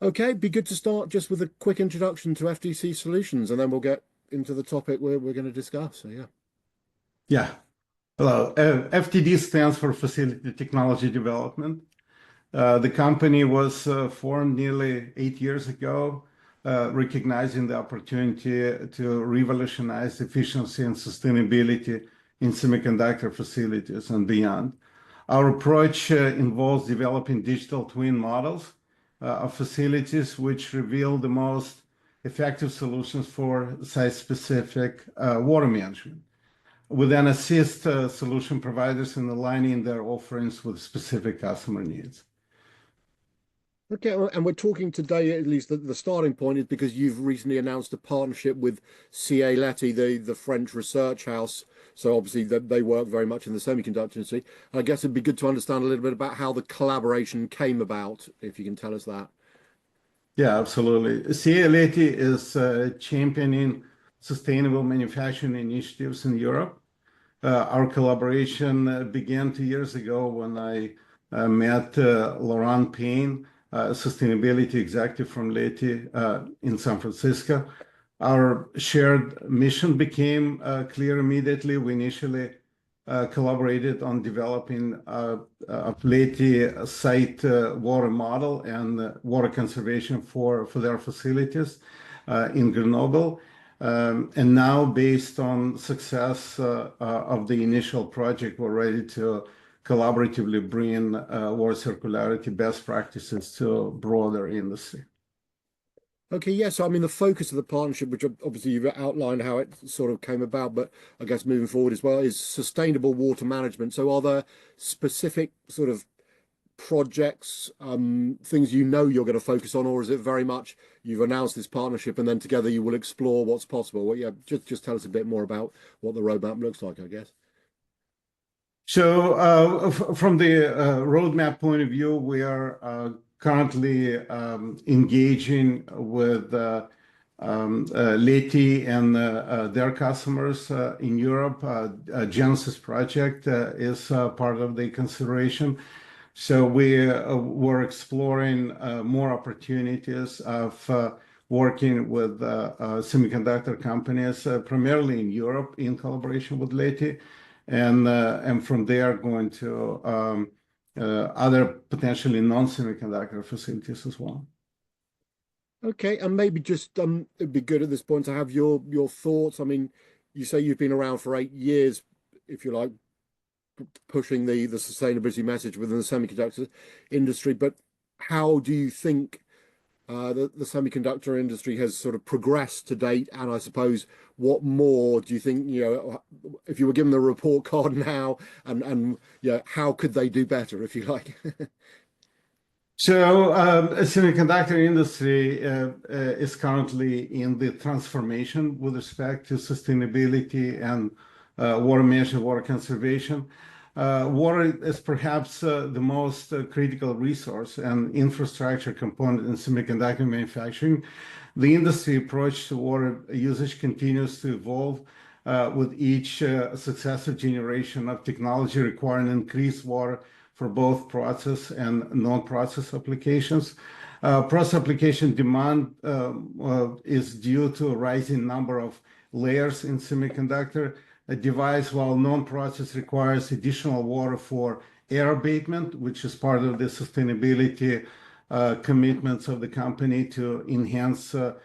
Okay, be good to start just with a quick introduction to FTC Solutions, and then we'll get into the topic we're going to discuss. So, yeah. Yeah. Hello. FTD stands for Facility Technology Development. The company was formed nearly 8 years ago, recognizing the opportunity to revolutionize efficiency and sustainability in semiconductor facilities and beyond. Our approach involves developing digital twin models of facilities which reveal the most effective solutions for site-specific water management. We then assist solution providers in aligning their offerings with specific customer needs. Okay, and we're talking today, at least the starting point is because you've recently announced a partnership with CEA-Leti, the French research house. So obviously they work very much in the semiconductor industry. I guess it'd be good to understand a little bit about how the collaboration came about, if you can tell us that. Yeah, absolutely. CEA-Leti is championing sustainable manufacturing initiatives in Europe. Our collaboration began 2 years ago when I met Laurent Payne, sustainability executive from Leti in San Francisco. Our shared mission became clear immediately. We initially collaborated on developing a Leti site water model and water conservation for their facilities in Grenoble. And now, based on success of the initial project, we're ready to collaboratively bring water circularity best practices to broader industry. Okay, yes. So, I mean, the focus of the partnership, which obviously you've outlined how it sort of came about, but I guess moving forward as well, is sustainable water management. So, are there specific sort of projects, things you're going to focus on, or is it very much you've announced this partnership and then together you will explore what's possible? Well, yeah, just tell us a bit more about what the roadmap looks like, I guess. So, from the roadmap point of view, we are currently engaging with Leti and their customers in Europe. Genesis project is part of the consideration. So we're exploring more opportunities of working with semiconductor companies, primarily in Europe, in collaboration with Leti, and from there going to other potentially non-semiconductor facilities as well. Okay, and maybe just it'd be good at this point to have your thoughts. I mean, you say you've been around for 8 years, if you like, pushing the sustainability message within the semiconductor industry, but how do you think the semiconductor industry has sort of progressed to date? And I suppose what more do you think, if you were given the report card now, and yeah, how could they do better, if you like? So, semiconductor industry is currently in the transformation with respect to sustainability and water management, water conservation. Water is perhaps the most critical resource and infrastructure component in semiconductor manufacturing. The industry approach to water usage continues to evolve with each successive generation of technology requiring increased water for both process and non-process applications. Process application demand is due to a rising number of layers in semiconductor device, while non-process requires additional water for air abatement, which is part of the sustainability commitments of the company to enhance air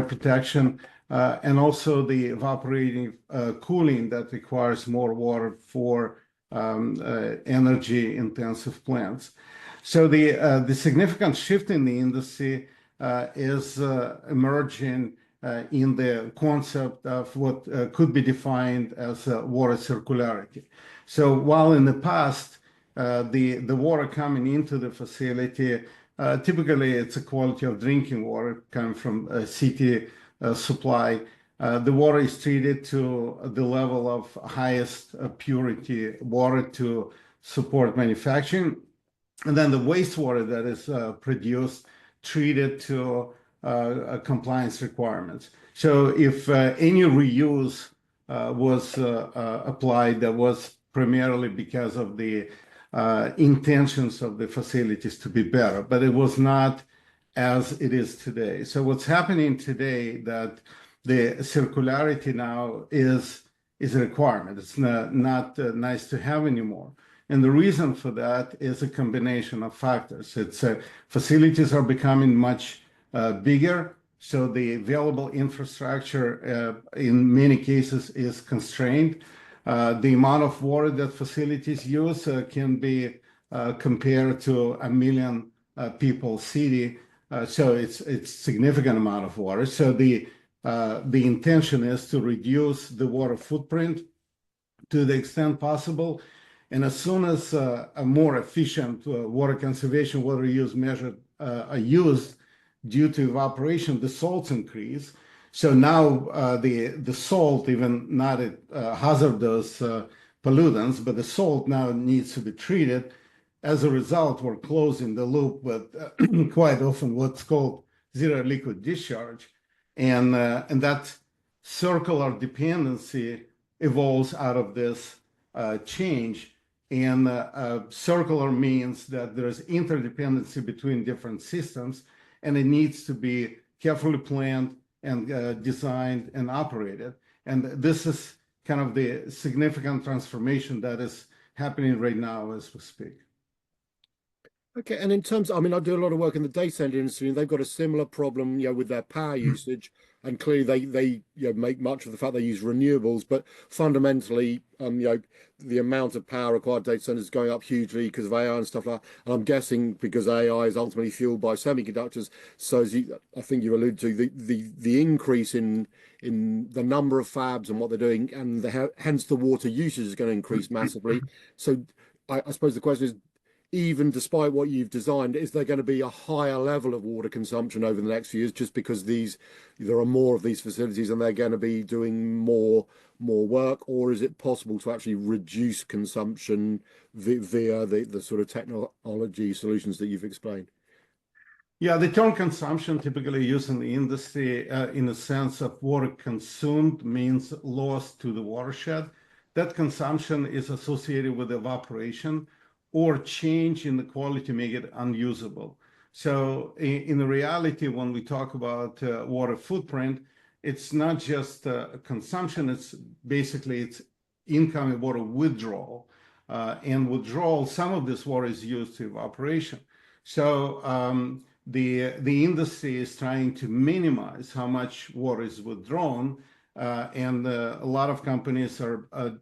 protection, and also the evaporating cooling that requires more water for energy-intensive plants. So the significant shift in the industry is emerging in the concept of what could be defined as water circularity. So while in the past, the water coming into the facility, typically it's a quality of drinking water coming from a city supply. The water is treated to the level of highest purity water to support manufacturing. And then the wastewater that is produced, treated to compliance requirements. So if any reuse was applied, that was primarily because of the intentions of the facilities to be better, but it was not as it is today. So what's happening today that the circularity now is a requirement. It's not nice to have anymore. And the reason for that is a combination of factors. It's facilities are becoming much bigger, so the available infrastructure in many cases is constrained. The amount of water that facilities use can be compared to a million people city. So it's significant amount of water. So the intention is to reduce the water footprint to the extent possible. And as soon as a more efficient water conservation, water use measures are used due to evaporation, the salts increase. So now the salt, even not hazardous pollutants, but the salt now needs to be treated. As a result, we're closing the loop with quite often what's called zero liquid discharge. And that circular dependency evolves out of this change. And circular means that there's interdependency between different systems, and it needs to be carefully planned and designed and operated. And this is kind of the significant transformation that is happening right now as we speak. Okay, and in terms, I mean, I do a lot of work in the data center industry, and they've got a similar problem, with their power usage. And clearly, they make much of the fact they use renewables, but fundamentally, the amount of power required data centers is going up hugely because of AI and stuff like that. And I'm guessing because AI is ultimately fueled by semiconductors. So as I think you alluded to, the increase in the number of fabs and what they're doing, and hence the water usage is going to increase massively. So I suppose the question is, even despite what you've designed, is there going to be a higher level of water consumption over the next few years just because there are more of these facilities and they're going to be doing more work, or is it possible to actually reduce consumption via the sort of technology solutions that you've explained? Yeah, the term consumption typically used in the industry in the sense of water consumed means lost to the watershed. That consumption is associated with evaporation or change in the quality to make it unusable. So in the reality, when we talk about water footprint, it's not just consumption, it's basically it's incoming water withdrawal. And withdrawal, some of this water is used to evaporation. So the industry is trying to minimize how much water is withdrawn, and a lot of companies are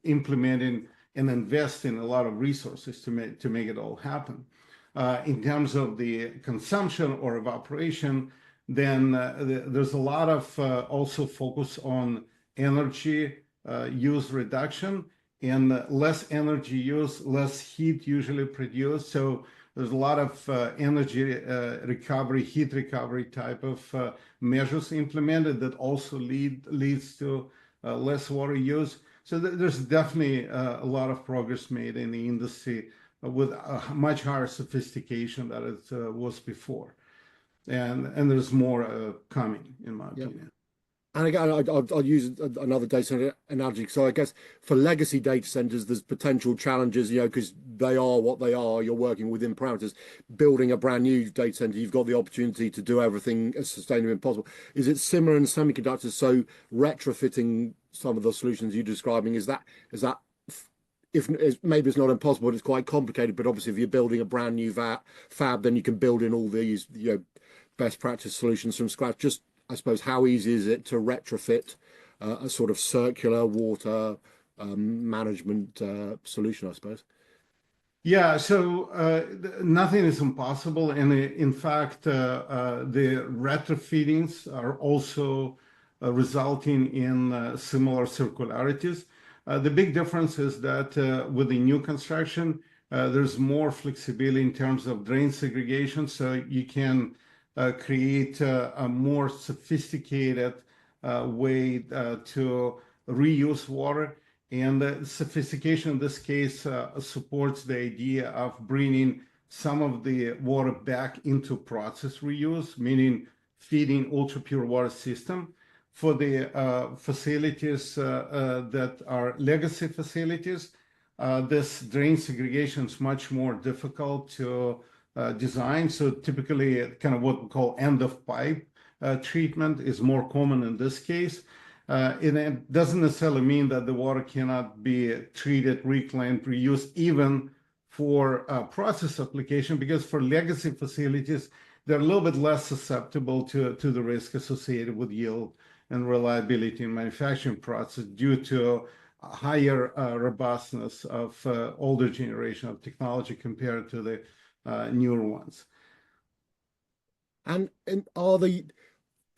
implementing and investing a lot of resources to make it all happen. In terms of the consumption or evaporation, then there's a lot of also focus on energy use reduction, and less energy use, less heat usually produced. So there's a lot of energy recovery, heat recovery type of measures implemented that also leads to less water use. So there's definitely a lot of progress made in the industry with a much higher sophistication than it was before. And there's more coming, in my opinion. And again, I'll use another data center analogy. So I guess for legacy data centers, there's potential challenges, because they are what they are. You're working within parameters. Building a brand new data center, you've got the opportunity to do everything as sustainably as possible. Is it similar in semiconductors? So retrofitting some of the solutions you're describing, is that if maybe it's not impossible, but it's quite complicated. But obviously, if you're building a brand new fab, then you can build in all these best practice solutions from scratch. Just I suppose, how easy is it to retrofit a sort of circular water management solution, I suppose? Yeah, so nothing is impossible. And in fact, the retrofittings are also resulting in similar circularities. The big difference is that with the new construction, there's more flexibility in terms of drain segregation. So you can create a more sophisticated way to reuse water. And the sophistication in this case supports the idea of bringing some of the water back into process reuse, meaning feeding ultra pure water system. For the facilities that are legacy facilities, this drain segregation is much more difficult to design. So typically, kind of what we call end of pipe treatment is more common in this case. And it doesn't necessarily mean that the water cannot be treated, reclaimed, reused, even for process application, because for legacy facilities, they're a little bit less susceptible to the risk associated with yield and reliability in manufacturing process due to higher robustness of older generation of technology compared to the newer ones. And are the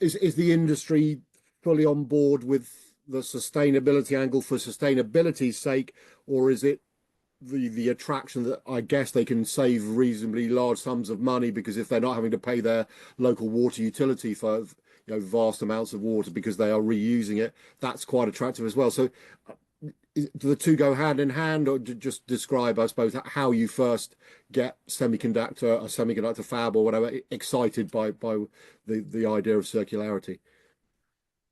is the industry fully on board with the sustainability angle for sustainability's sake, or is it the attraction that I guess they can save reasonably large sums of money, because if they're not having to pay their local water utility for vast amounts of water because they are reusing it, that's quite attractive as well. So do the two go hand in hand, or just describe, I suppose, how you first get a semiconductor fab or whatever excited by the idea of circularity?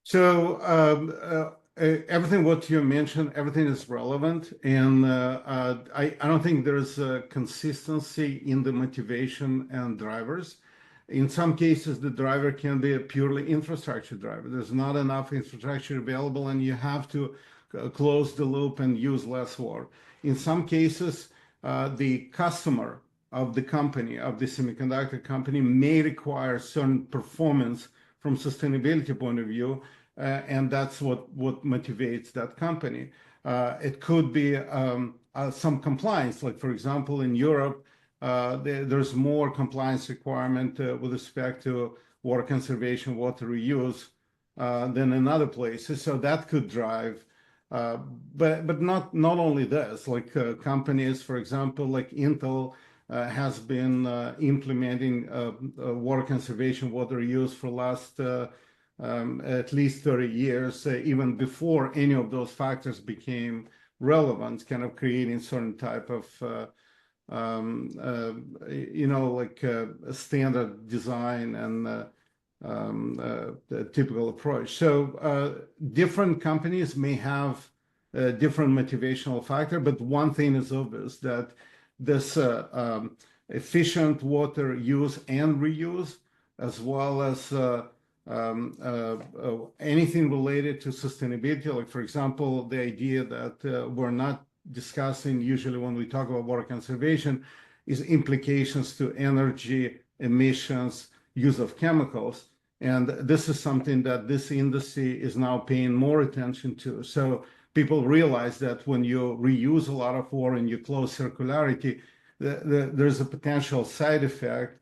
So everything what you mentioned, everything is relevant, and I don't think there's a consistency in the motivation and drivers. In some cases, the driver can be a purely infrastructure driver. There's not enough infrastructure available, and you have to close the loop and use less water. In some cases, the customer of the company, of the semiconductor company, may require certain performance from sustainability point of view, and that's what motivates that company. It could be some compliance, like for example, in Europe, there's more compliance requirement with respect to water conservation, water reuse than in other places. So that could drive, but not only this. Like companies, for example, like Intel has been implementing water conservation, water reuse for last at least 30 years, even before any of those factors became relevant, kind of creating certain type of like a standard design and the typical approach. So different companies may have a different motivational factor, but one thing is obvious, that this efficient water use and reuse, as well as anything related to sustainability, like for example, the idea that we're not discussing usually when we talk about water conservation, is implications to energy, emissions, use of chemicals. And this is something that this industry is now paying more attention to. So people realize that when you reuse a lot of water and you close circularity, there's a potential side effect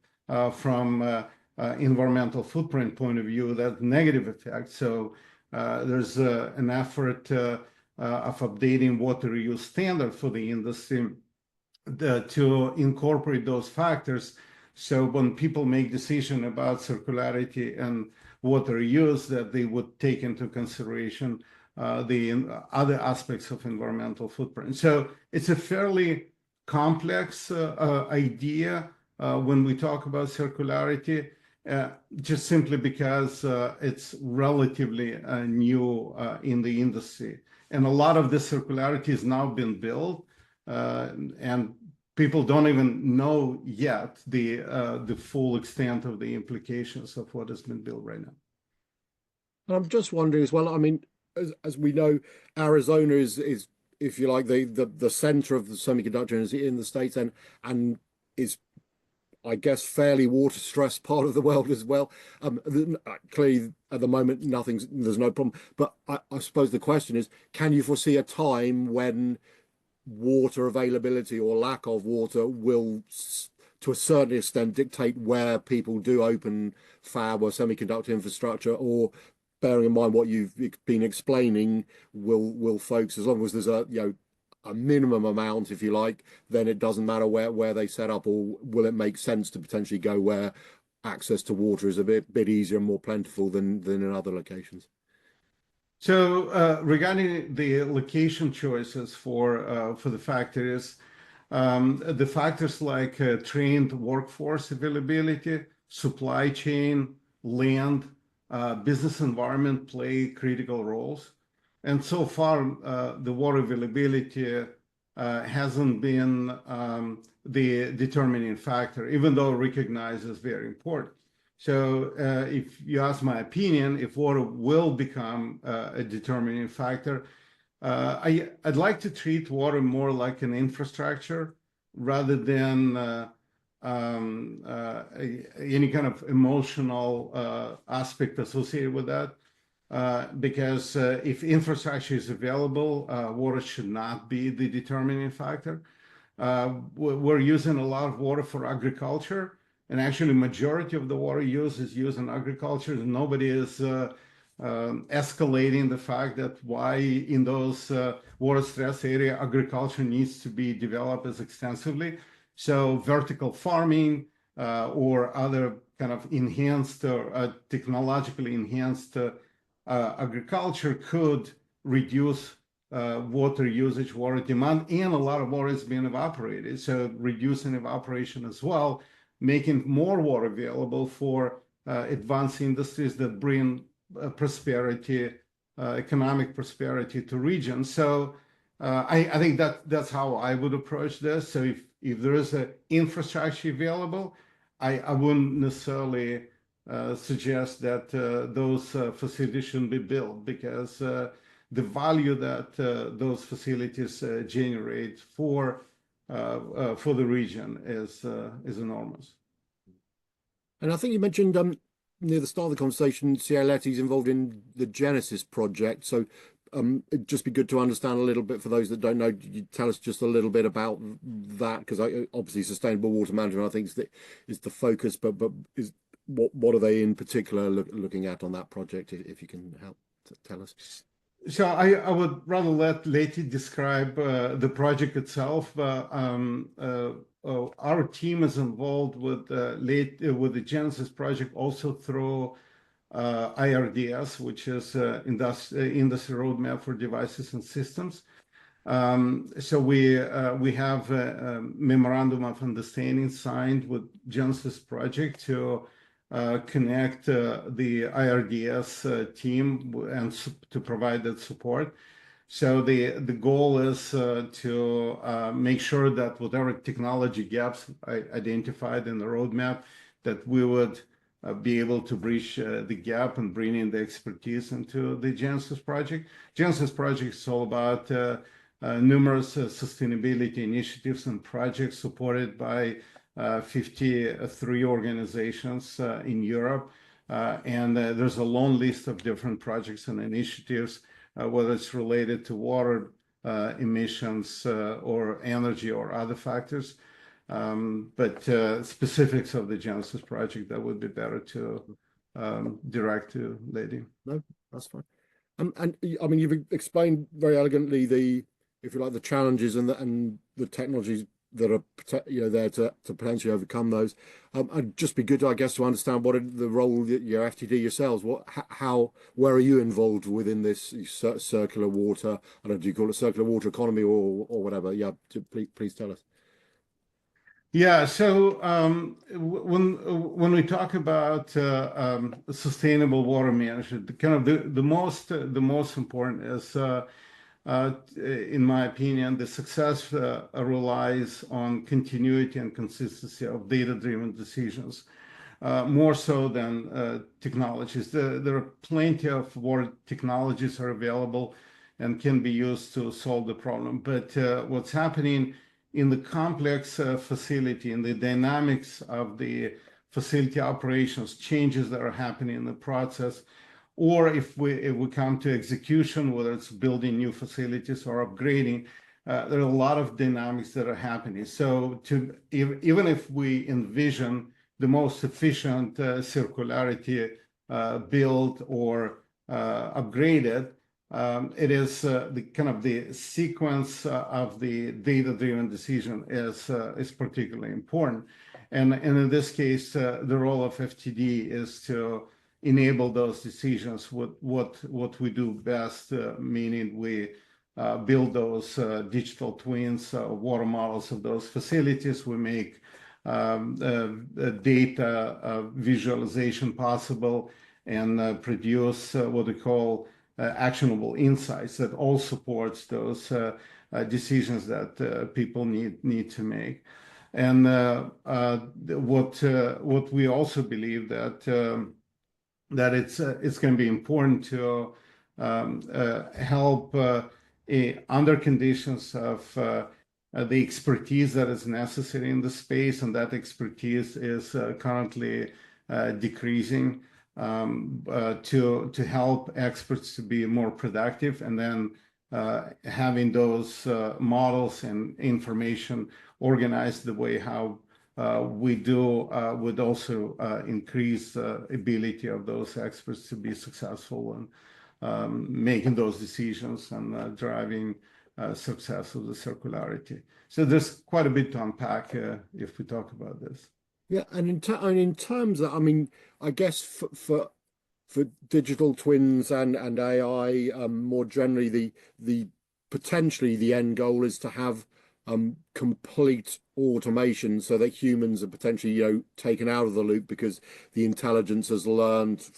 from environmental footprint point of view, that negative effect. So there's an effort of updating water reuse standard for the industry to incorporate those factors. So when people make decision about circularity and water reuse, that they would take into consideration the other aspects of environmental footprint. So it's a fairly complex idea when we talk about circularity, just simply because it's relatively new in the industry. And a lot of this circularity has now been built, and people don't even know yet the full extent of the implications of what has been built right now. I'm just wondering as well, I mean, as we know, Arizona is if you like the center of the semiconductor industry in the States, and is, I guess, fairly water stressed part of the world as well. Clearly, at the moment, there's no problem. But I suppose the question is, can you foresee a time when water availability or lack of water will, to a certain extent, dictate where people do open fab or semiconductor infrastructure, or bearing in mind what you've been explaining, will folks, as long as there's a minimum amount, if you like, then it doesn't matter where they set up, or will it make sense to potentially go where access to water is a bit easier and more plentiful than in other locations? So regarding the location choices for the factories, the factors like trained workforce availability, supply chain, land, business environment play critical roles. And so far, the water availability hasn't been the determining factor, even though recognized as very important. So if you ask my opinion, if water will become a determining factor, I'd like to treat water more like an infrastructure rather than any kind of emotional aspect associated with that. Because if infrastructure is available, water should not be the determining factor. We're using a lot of water for agriculture, and actually, majority of the water use is used in agriculture. And nobody is escalating the fact that why in those water stress area agriculture needs to be developed as extensively. So vertical farming or other kind of enhanced or technologically enhanced agriculture could reduce water usage, water demand, and a lot of water is being evaporated. So reducing evaporation as well, making more water available for advanced industries that bring prosperity, economic prosperity to regions. So I think that's how I would approach this. So if there is an infrastructure available, I wouldn't necessarily suggest that those facilities shouldn't be built, because the value that those facilities generate for the region is enormous. And I think you mentioned near the start of the conversation, CEA-Leti is involved in the Genesis project. So it'd just be good to understand a little bit for those that don't know. You tell us just a little bit about that, because obviously sustainable water management, I think, is the focus. But is what are they in particular looking at on that project? If you can help to tell us. So I would rather let Leti describe the project itself. Our team is involved with the Genesis project also through IRDS, which is Industry Roadmap for Devices and Systems. So we have a memorandum of understanding signed with Genesis project to connect the IRDS team and to provide that support. So the goal is to make sure that whatever technology gaps identified in the roadmap, that we would be able to bridge the gap and bring in the expertise into the Genesis project. Genesis project is all about numerous sustainability initiatives and projects supported by 53 organizations in Europe. And there's a long list of different projects and initiatives, whether it's related to water emissions or energy or other factors. But specifics of the Genesis project, that would be better to direct to Leti. No, that's fine. And I mean, you've explained very elegantly if you like, the challenges and the technologies that are there to potentially overcome those. It'd just be good, I guess, to understand what the role that your FTD yourselves, where are you involved within this circular water? I don't know, do you call it circular water economy or whatever? Yeah, please tell us. Yeah, so when we talk about sustainable water management, kind of the most important is, in my opinion, the success relies on continuity and consistency of data-driven decisions, more so than technologies. There are plenty of water technologies are available and can be used to solve the problem. But what's happening in the complex facility, in the dynamics of the facility operations, changes that are happening in the process, or if we come to execution, whether it's building new facilities or upgrading, there are a lot of dynamics that are happening. So even if we envision the most efficient circularity build or upgraded, it is the kind of the sequence of the data-driven decision is particularly important. And in this case, the role of FTD is to enable those decisions with what we do best, meaning we build those digital twins, water models of those facilities. We make data visualization possible and produce what we call actionable insights that all supports those decisions that people need to make. And what we also believe that that it's going to be important to help under conditions of the expertise that is necessary in the space, and that expertise is currently decreasing, to help experts to be more productive, and then having those models and information organized the way how we do would also increase the ability of those experts to be successful in making those decisions and driving success of the circularity. So there's quite a bit to unpack if we talk about this. Yeah, and in terms of, I mean, I guess for digital twins and AI, more generally, the potentially the end goal is to have complete automation so that humans are potentially, taken out of the loop because the intelligence has learned,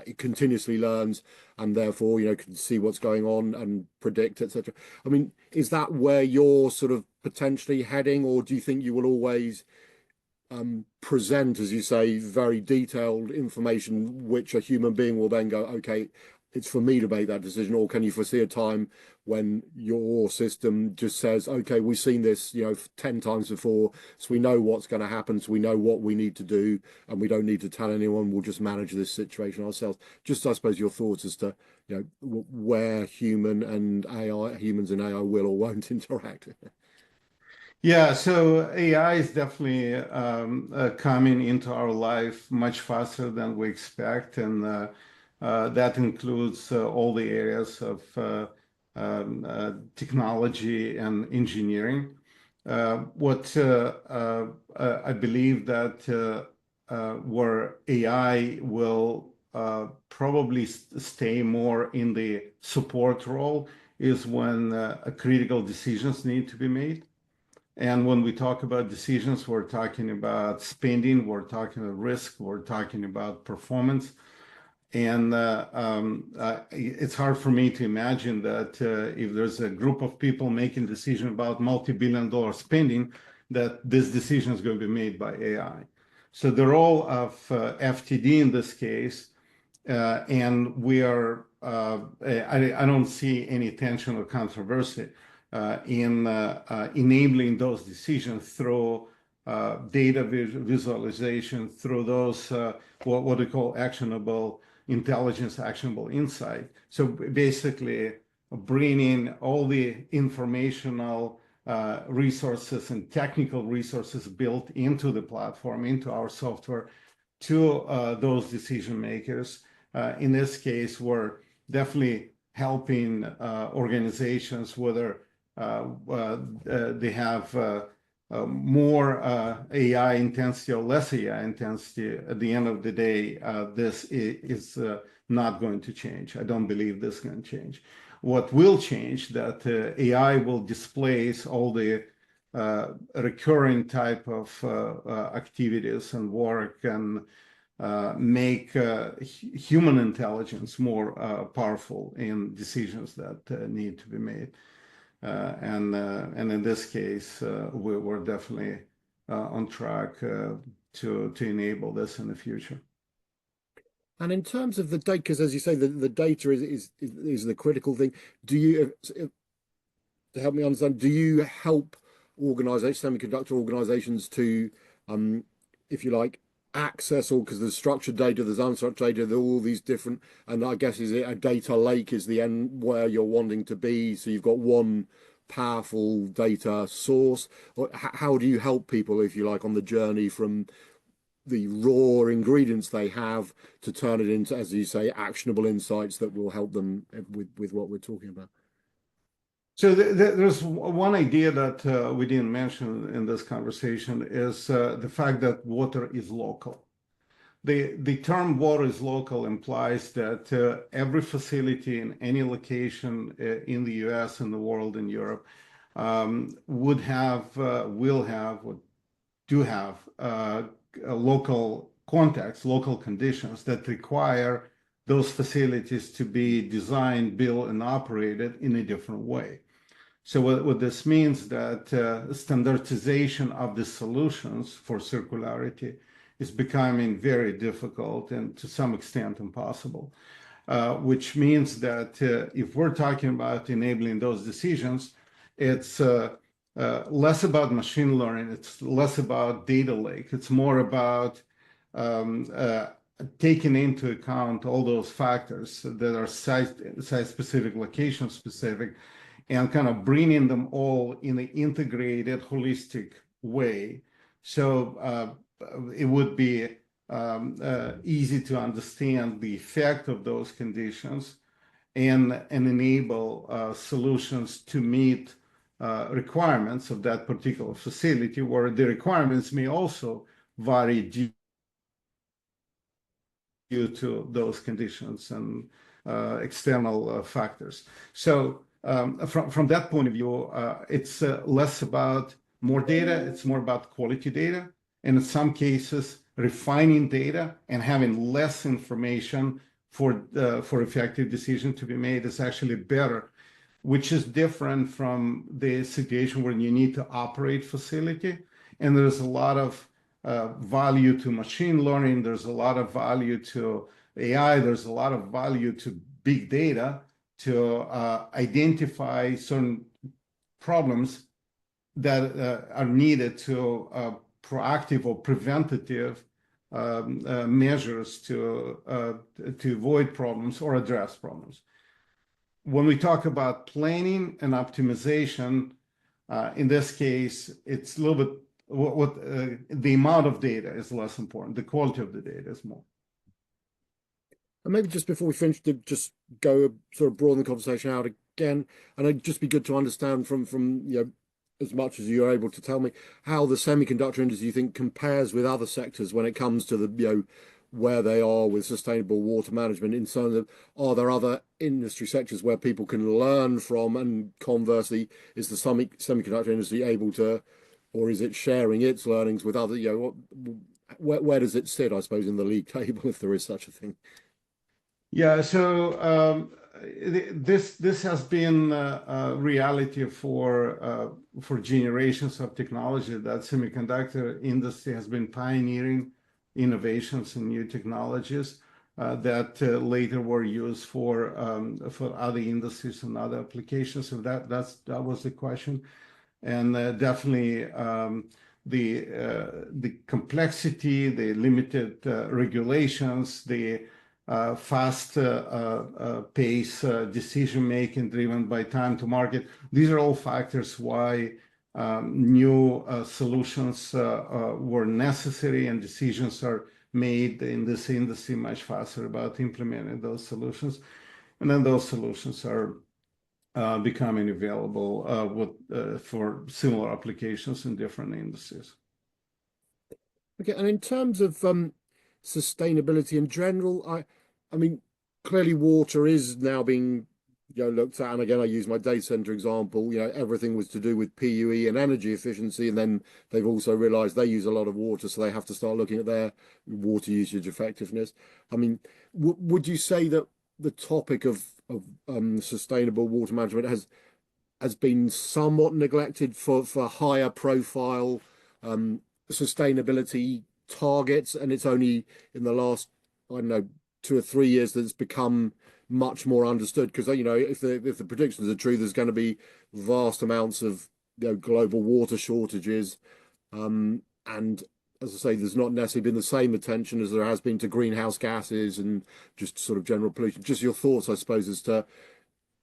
it continuously learns and therefore, can see what's going on and predict, etc. I mean, is that where you're sort of potentially heading, or do you think you will always present, as you say, very detailed information, which a human being will then go, okay, it's for me to make that decision? Or can you foresee a time when your system just says, okay, we've seen this, 10 times before, so we know what's going to happen, so we know what we need to do, and we don't need to tell anyone, we'll just manage this situation ourselves? Just, I suppose, your thoughts as to, where humans and AI will or won't interact. Yeah, so AI is definitely coming into our life much faster than we expect, and that includes all the areas of technology and engineering. What I believe that where AI will probably stay more in the support role is when critical decisions need to be made. And when we talk about decisions, we're talking about spending, we're talking about risk, we're talking about performance. And it's hard for me to imagine that if there's a group of people making decisions about multi-billion-dollar spending, that this decision is going to be made by AI. So the role of FTD in this case, and we are, I don't see any tension or controversy in enabling those decisions through data visualization, through those what we call actionable intelligence, actionable insight. So basically bringing all the informational resources and technical resources built into the platform, into our software, to those decision makers. In this case, we're definitely helping organizations, whether they have more AI intensity or less AI intensity. At the end of the day, this is not going to change. I don't believe this is going to change. What will change, that AI will displace all the recurring type of activities and work, and make human intelligence more powerful in decisions that need to be made. And in this case, we're definitely on track to enable this in the future. And in terms of the data, because as you say, the data is the critical thing. Do you, to help me understand, do you help semiconductor organizations to, if you like, access all, because there's structured data, there's unstructured data, there are all these different, and I guess is it a data lake is the end where you're wanting to be, so you've got one powerful data source? Or how do you help people, if you like, on the journey from the raw ingredients they have to turn it into, as you say, actionable insights that will help them with what we're talking about? So there's one idea that we didn't mention in this conversation is the fact that water is local. The term water is local implies that every facility in any location in the US, in the world, in Europe, would have, will have, or do have local context, local conditions that require those facilities to be designed, built, and operated in a different way. So what this means that standardization of the solutions for circularity is becoming very difficult and to some extent impossible, which means that if we're talking about enabling those decisions, it's less about machine learning, it's less about data lake, it's more about um, uh, taking into account all those factors that are site-specific, location-specific, and kind of bringing them all in an integrated, holistic way. So it would be easy to understand the effect of those conditions and enable solutions to meet requirements of that particular facility, where the requirements may also vary due to those conditions and external factors. So from that point of view, it's less about more data, it's more about quality data, and in some cases, refining data and having less information for effective decision to be made is actually better, which is different from the situation where you need to operate facility. And there's a lot of value to machine learning. There's a lot of value to AI. There's a lot of value to big data to identify certain problems that are needed to proactive or preventative measures to avoid problems or address problems. When we talk about planning and optimization, in this case, it's a little bit the amount of data is less important. The quality of the data is more. And maybe just before we finish, to just go sort of broaden the conversation out again, and it'd just be good to understand from as much as you're able to tell me how the semiconductor industry you think compares with other sectors when it comes to the where they are with sustainable water management, in terms of, are there other industry sectors where people can learn from, and conversely, is the semiconductor industry able to, or is it sharing its learnings with other, where does it sit, I suppose, in the league table, if there is such a thing? Yeah, so this has been a reality for generations of technology, that semiconductor industry has been pioneering innovations and new technologies that later were used for other industries and other applications. So that was the question, and definitely the complexity, the limited regulations, the fast pace decision making driven by time to market. These are all factors why new solutions were necessary, and decisions are made in this industry much faster about implementing those solutions. And then those solutions are becoming available for similar applications in different industries. Okay, and in terms of sustainability in general, I mean, clearly water is now being looked at, and again, I use my data center example. Everything was to do with PUE and energy efficiency, and then they've also realized they use a lot of water, so they have to start looking at their water usage effectiveness. I mean, would you say that the topic of sustainable water management has been somewhat neglected for higher profile sustainability targets, and it's only in the last, I don't know, 2 or 3 years that it's become much more understood? Because if the predictions are true, there's going to be vast amounts of global water shortages, and as I say, there's not necessarily been the same attention as there has been to greenhouse gases and just sort of general pollution. Just your thoughts, I suppose, as to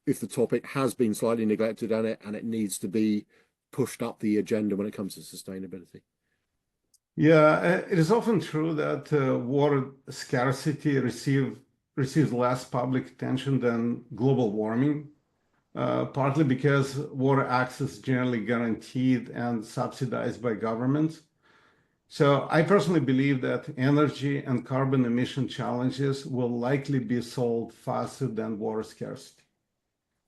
if the topic has been slightly neglected, and it needs to be pushed up the agenda when it comes to sustainability. Yeah, it is often true that water scarcity receives less public attention than global warming, partly because water access is generally guaranteed and subsidized by governments. So I personally believe that energy and carbon emission challenges will likely be solved faster than water scarcity.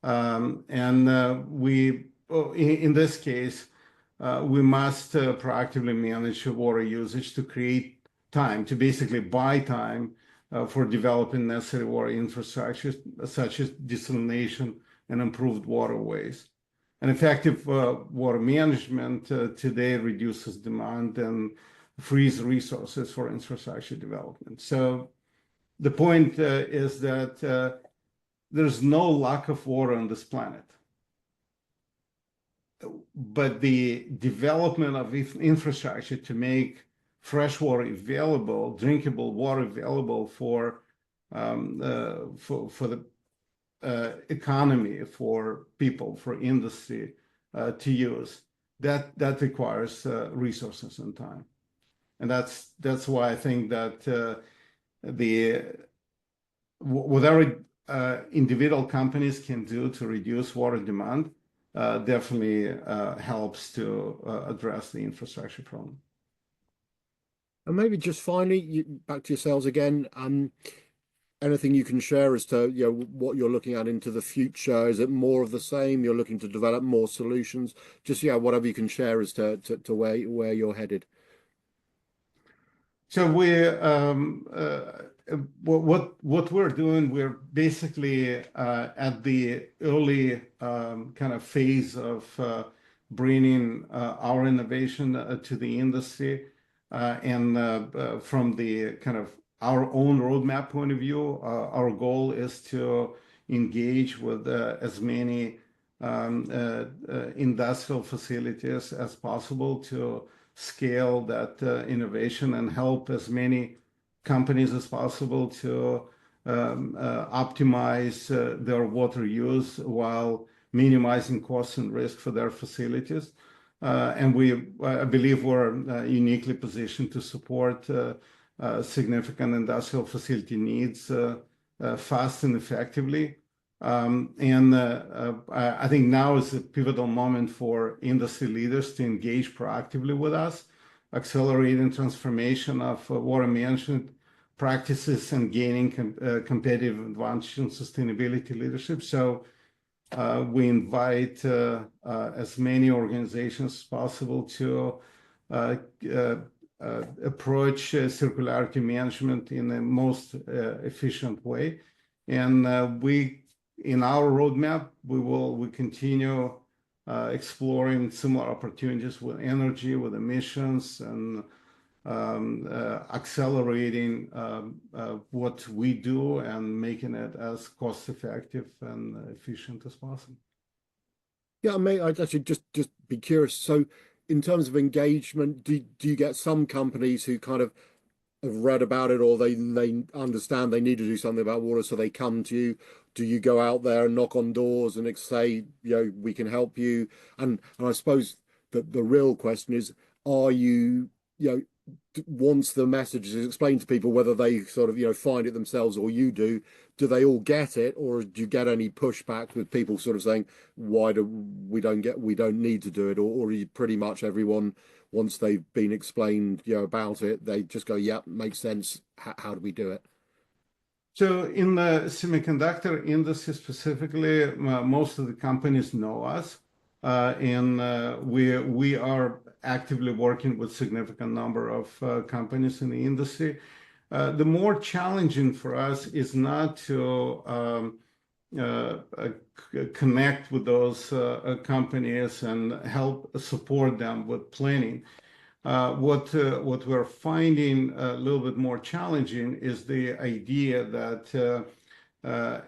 In this case, we must proactively manage water usage to create time, to basically buy time for developing necessary water infrastructure, such as desalination and improved waterways. And effective water management today reduces demand and frees resources for infrastructure development. So the point is that there's no lack of water on this planet. But the development of infrastructure to make fresh water available, drinkable water available for the economy, for people, for industry to use, that requires resources and time. And that's why I think that whatever individual companies can do to reduce water demand definitely helps to address the infrastructure problem. And maybe just finally, back to yourselves again. Anything you can share as to what you're looking at into the future? Is it more of the same? You're looking to develop more solutions? Just whatever you can share as to where you're headed. So what we're doing, we're basically at the early kind of phase of bringing our innovation to the industry, and from the kind of our own roadmap point of view, our goal is to engage with as many industrial facilities as possible to scale that innovation and help as many companies as possible to optimize their water use while minimizing costs and risk for their facilities. And I believe we're uniquely positioned to support significant industrial facility needs fast and effectively. And I think now is a pivotal moment for industry leaders to engage proactively with us, accelerating transformation of water management practices and gaining competitive advantage in sustainability leadership. So we invite as many organizations as possible to approach circularity management in the most efficient way. And in our roadmap, we continue exploring similar opportunities with energy, with emissions, and accelerating what we do and making it as cost-effective and efficient as possible. Yeah, mate, I'd actually just be curious. So, in terms of engagement, do you get some companies who kind of have read about it, or they understand they need to do something about water, so they come to you? Do you go out there and knock on doors and say, we can help you? And I suppose that the real question is, are you, once the message is explained to people, whether they sort of find it themselves or you do they all get it, or do you get any pushback with people sort of saying, why do we don't need to do it, or are you pretty much everyone, once they've been explained about it, they just go, yeah, makes sense, how do we do it? So in the semiconductor industry specifically, most of the companies know us, and we are actively working with significant number of companies in the industry. The more challenging for us is not to connect with those companies and help support them with planning. What we're finding a little bit more challenging is the idea that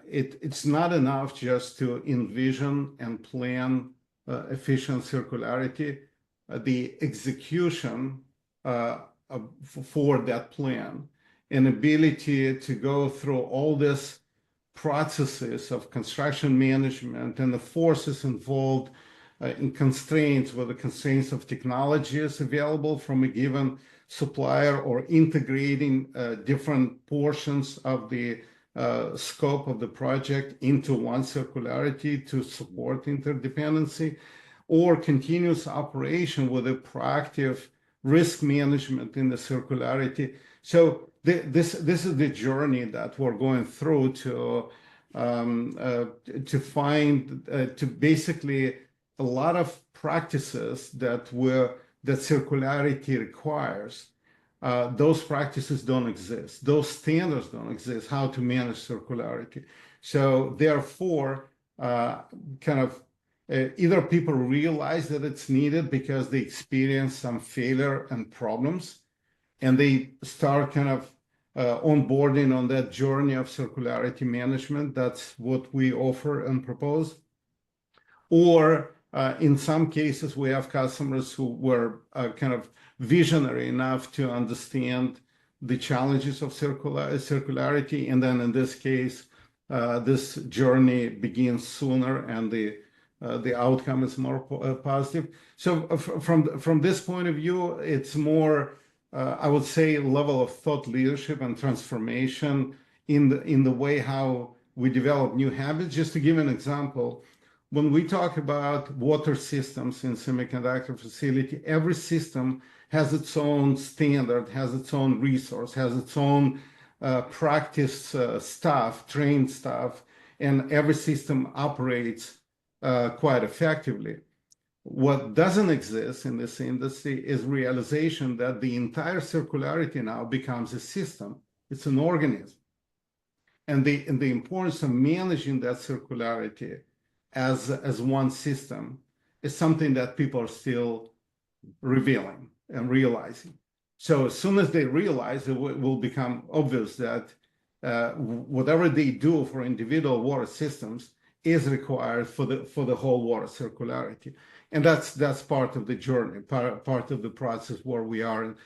it's not enough just to envision and plan efficient circularity. The execution for that plan and ability to go through all this processes of construction management and the forces involved in constraints, where the constraints of technology is available from a given supplier, or integrating different portions of the scope of the project into one circularity to support interdependency, or continuous operation with a proactive risk management in the circularity. So this is the journey that we're going through to find to basically a lot of practices that circularity requires those practices don't exist. Those standards don't exist, how to manage circularity. So therefore, kind of either people realize that it's needed because they experience some failure and problems, and they start kind of onboarding on that journey of circularity management. That's what we offer and propose. Or in some cases, we have customers who were kind of visionary enough to understand the challenges of circularity. And then in this case, this journey begins sooner and the outcome is more positive. So from this point of view, it's more, I would say, level of thought leadership and transformation in the way how we develop new habits. Just to give an example, when we talk about water systems in semiconductor facility, every system has its own standard, has its own resource, has its own practice staff, trained staff, and every system operates quite effectively. What doesn't exist in this industry is realization that the entire circularity now becomes a system. It's an organism. And the importance of managing that circularity as one system is something that people are still revealing and realizing. So as soon as they realize, it will become obvious that whatever they do for individual water systems is required for the whole water circularity. And that's part of the journey, part of the process where we are,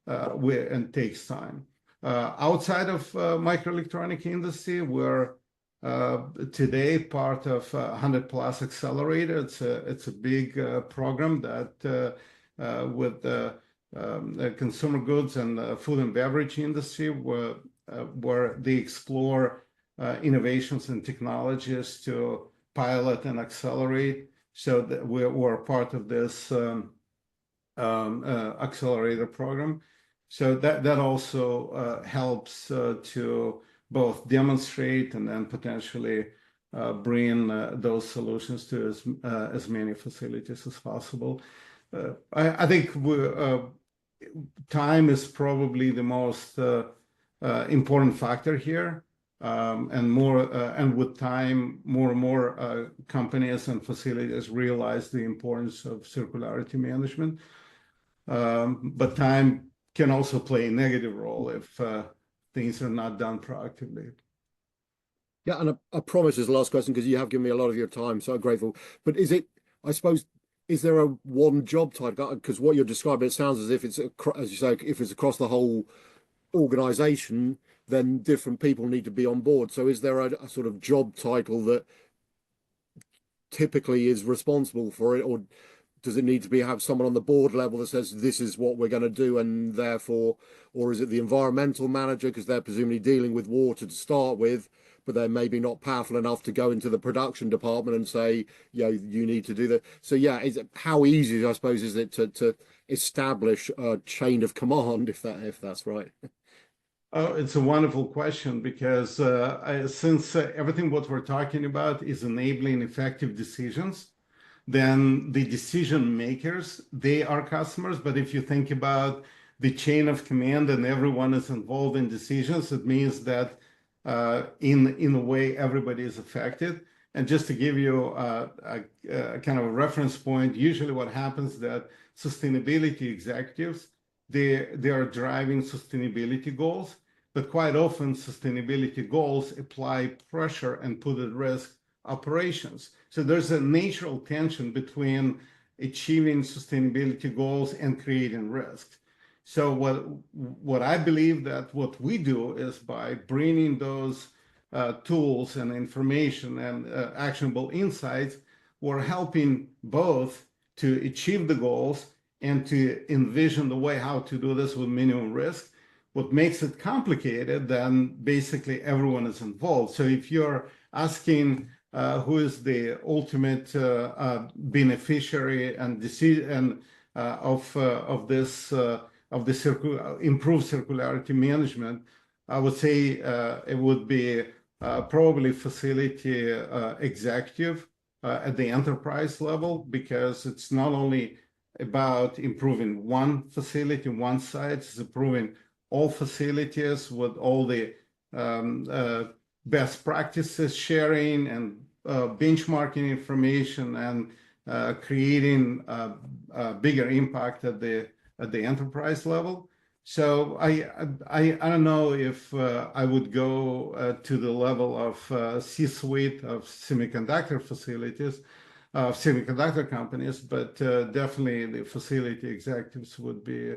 and takes time. Outside of microelectronic industry, we're today part of 100 Plus Accelerator. It's a big program that with the consumer goods and food and beverage industry, where they explore innovations and technologies to pilot and accelerate. So that we're part of this accelerator program. So that also helps to both demonstrate and then potentially bring those solutions to as many facilities as possible. I think time is probably the most important factor here, and with time, more and more companies and facilities realize the importance of circularity management. But time can also play a negative role if things are not done proactively. Yeah, and I promise this last question because you have given me a lot of your time, so I'm grateful. But is it, I suppose, is there a one job type? Because what you're describing, it sounds as if it's, as you say, if it's across the whole organization, then different people need to be on board. So is there a sort of job title that typically is responsible for it, or does it need to be have someone on the board level that says this is what we're going to do, and therefore, or is it the environmental manager because they're presumably dealing with water to start with, but they're maybe not powerful enough to go into the production department and say, you need to do that. So yeah, how easy, I suppose, is it to establish a chain of command, if that's right? Oh, it's a wonderful question because since everything what we're talking about is enabling effective decisions, then the decision makers, they are customers. But if you think about the chain of command and everyone is involved in decisions, it means that in a way, everybody is affected. And just to give you a kind of a reference point, usually what happens that sustainability executives, they are driving sustainability goals, but quite often sustainability goals apply pressure and put at risk operations. So there's a natural tension between achieving sustainability goals and creating risks. So what I believe that what we do is by bringing those tools and information and actionable insights, we're helping both to achieve the goals and to envision the way how to do this with minimum risk. What makes it complicated, then basically everyone is involved. So if you're asking who is the ultimate beneficiary and decision of this of the improved circularity management, I would say it would be probably facility executive at the enterprise level, because it's not only about improving one facility, one site. It's improving all facilities with all the best practices sharing and benchmarking information and creating a bigger impact at the enterprise level. So I don't know if I would go to the level of C-suite of semiconductor facilities, of semiconductor companies, but definitely the facility executives would be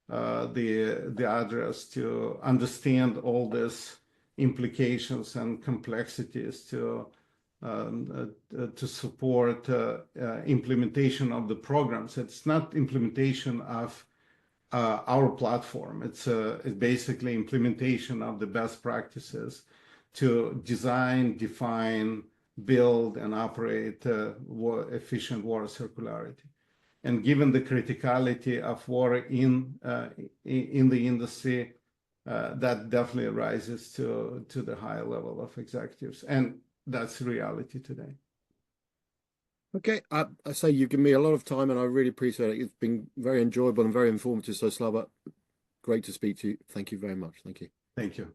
the address to understand all these implications and complexities to support implementation of the programs. It's not implementation of our platform. It's basically implementation of the best practices to design, define, build, and operate efficient water circularity. And given the criticality of water in the industry, that definitely rises to the high level of executives, and that's reality today. Okay, I say you've given me a lot of time and I really appreciate it. It's been very enjoyable and very informative. So Slava, great to speak to you. Thank you very much. Thank you. Thank you.